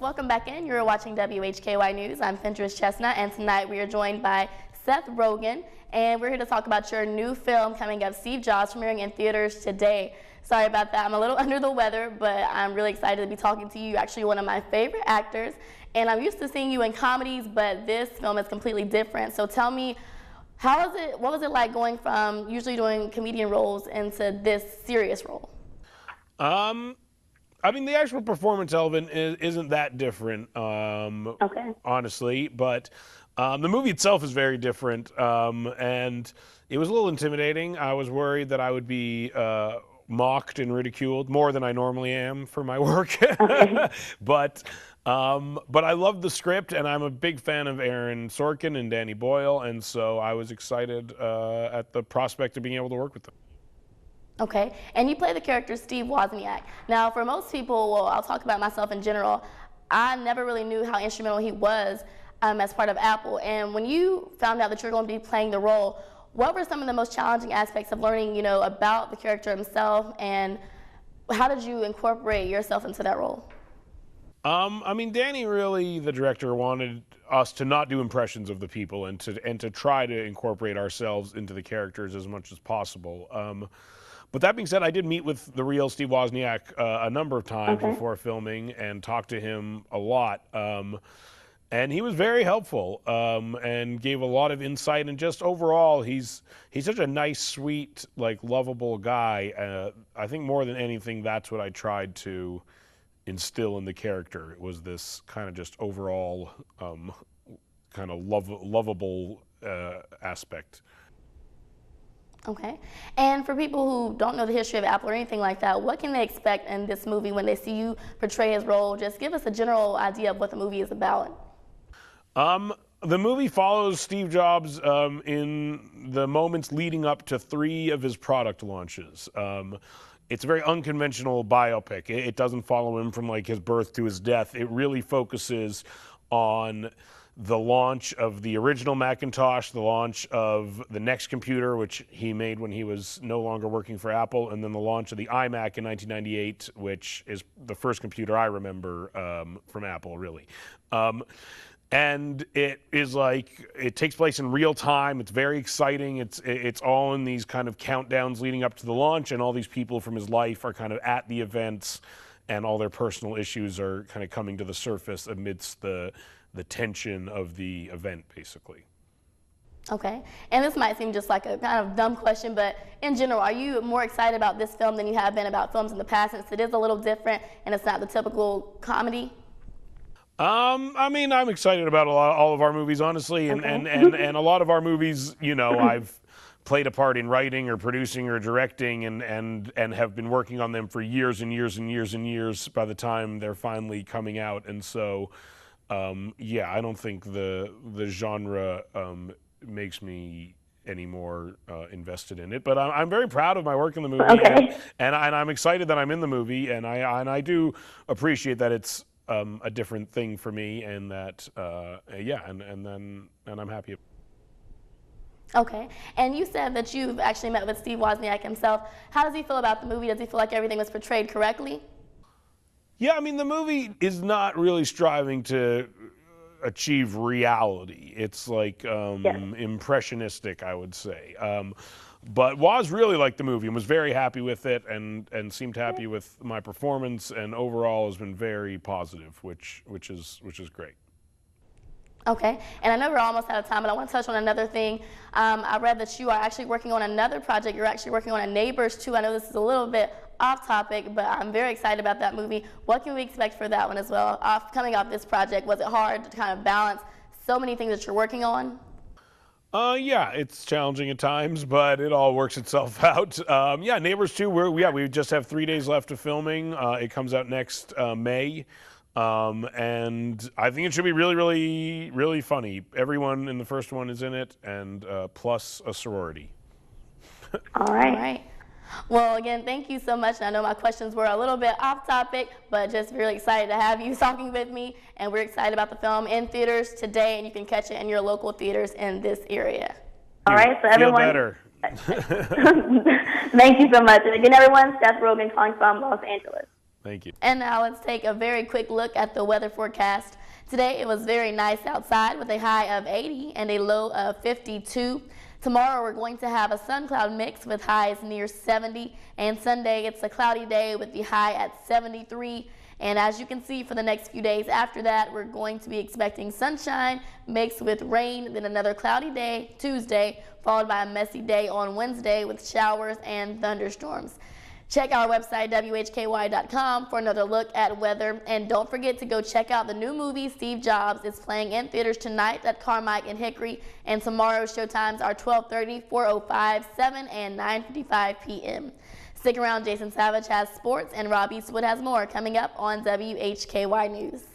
Welcome back in. You're watching WHKY News. I'm Fentress Chestnut, and tonight we are joined by Seth Rogen, and we're here to talk about your new film coming up, Steve Jobs, premiering in theaters today. Sorry about that. I'm a little under the weather, but I'm really excited to be talking to you. You're actually one of my favorite actors, and I'm used to seeing you in comedies, but this film is completely different. So tell me, what was it like going from usually doing comedian roles into this serious role? I mean, the actual performance element isn't that different, honestly, but the movie itself is very different, and it was a little intimidating. I was worried that I would be mocked and ridiculed more than I normally am for my work. But I love the script, and I'm a big fan of Aaron Sorkin and Danny Boyle, and so I was excited at the prospect of being able to work with them. Okay, and you play the character Steve Wozniak. Now, for most people, well, I'll talk about myself in general, I never really knew how instrumental he was as part of Apple. And when you found out that you're going to be playing the role, what were some of the most challenging aspects of learning, about the character himself, and how did you incorporate yourself into that role? I mean, Danny really, the director, wanted us to not do impressions of the people and to try to incorporate ourselves into the characters as much as possible. But that being said, I did meet with the real Steve Wozniak a number of times before filming and talked to him a lot. And he was very helpful and gave a lot of insight. And just overall, he's such a nice, sweet, lovable guy. I think more than anything, that's what I tried to instill in the character. It was this kind of just overall kind of lovable aspect. Okay. And for people who don't know the history of Apple or anything like that, what can they expect in this movie when they see you portray his role? Just give us a general idea of what the movie is about. The movie follows Steve Jobs in the moments leading up to 3 of his product launches. It's a very unconventional biopic. It doesn't follow him from his birth to his death. It really focuses on the launch of the original Macintosh, the launch of the next computer, which he made when he was no longer working for Apple, and then the launch of the iMac in 1998, which is the first computer I remember from Apple, really. And it is it takes place in real time. It's very exciting. It's all in these kind of countdowns leading up to the launch, and all these people from his life are kind of at the events, and all their personal issues are kind of coming to the surface amidst the tension of the event, basically. Okay. And this might seem just like a kind of dumb question, but in general, are you more excited about this film than you have been about films in the past, since it is a little different and it's not the typical comedy? I mean, I'm excited about all of our movies, honestly, and a lot of our movies, I've played a part in writing or producing or directing and have been working on them for years and years and years and years by the time they're finally coming out. And so, yeah, I don't think the genre makes me any more invested in it, but I'm very proud of my work in the movie, and I'm excited that I'm in the movie, and I do appreciate that it's a different thing for me, and that and I'm happy. Okay, and you said that you've actually met with Steve Wozniak himself. How does he feel about the movie? Does he feel like everything was portrayed correctly? Yeah, I mean, the movie is not really striving to achieve reality. It's impressionistic, I would say. But Woz really liked the movie and was very happy with it, and seemed happy with my performance, and overall has been very positive, which is great. Okay, and I know we're almost out of time, but I want to touch on another thing. I read that you are actually working on another project. You're actually working on a Neighbors 2. I know this is a little bit off topic, but I'm very excited about that movie. What can we expect for that one as well? Coming off this project, was it hard to kind of balance so many things that you're working on? Yeah, it's challenging at times, but it all works itself out. Yeah, Neighbors 2, we just have 3 days left of filming. It comes out next May. And I think it should be really, really, really funny. Everyone in the first one is in it, and plus a sorority. All right. Well, again, thank you so much. And I know my questions were a little bit off topic, but just really excited to have you talking with me. And we're excited about the film in theaters today, and you can catch it in your local theaters in this area. All right, so everyone. Feel better. Thank you so much. And again, everyone, Seth Rogen calling from Los Angeles. Thank you. And now let's take a very quick look at the weather forecast. Today it was very nice outside with a high of 80 and a low of 52. Tomorrow we're going to have a sun cloud mix with highs near 70, and Sunday it's a cloudy day with the high at 73. And as you can see, for the next few days after that, we're going to be expecting sunshine mixed with rain, then another cloudy day Tuesday, followed by a messy day on Wednesday with showers and thunderstorms. Check our website, WHKY.com, for another look at weather. And don't forget to go check out the new movie, Steve Jobs. It's playing in theaters tonight at Carmike and Hickory. And tomorrow's showtimes are 12:30, 4:05, 7, and 9:55 p.m. Stick around. Jason Savage has sports, and Rob Eastwood has more coming up on WHKY News.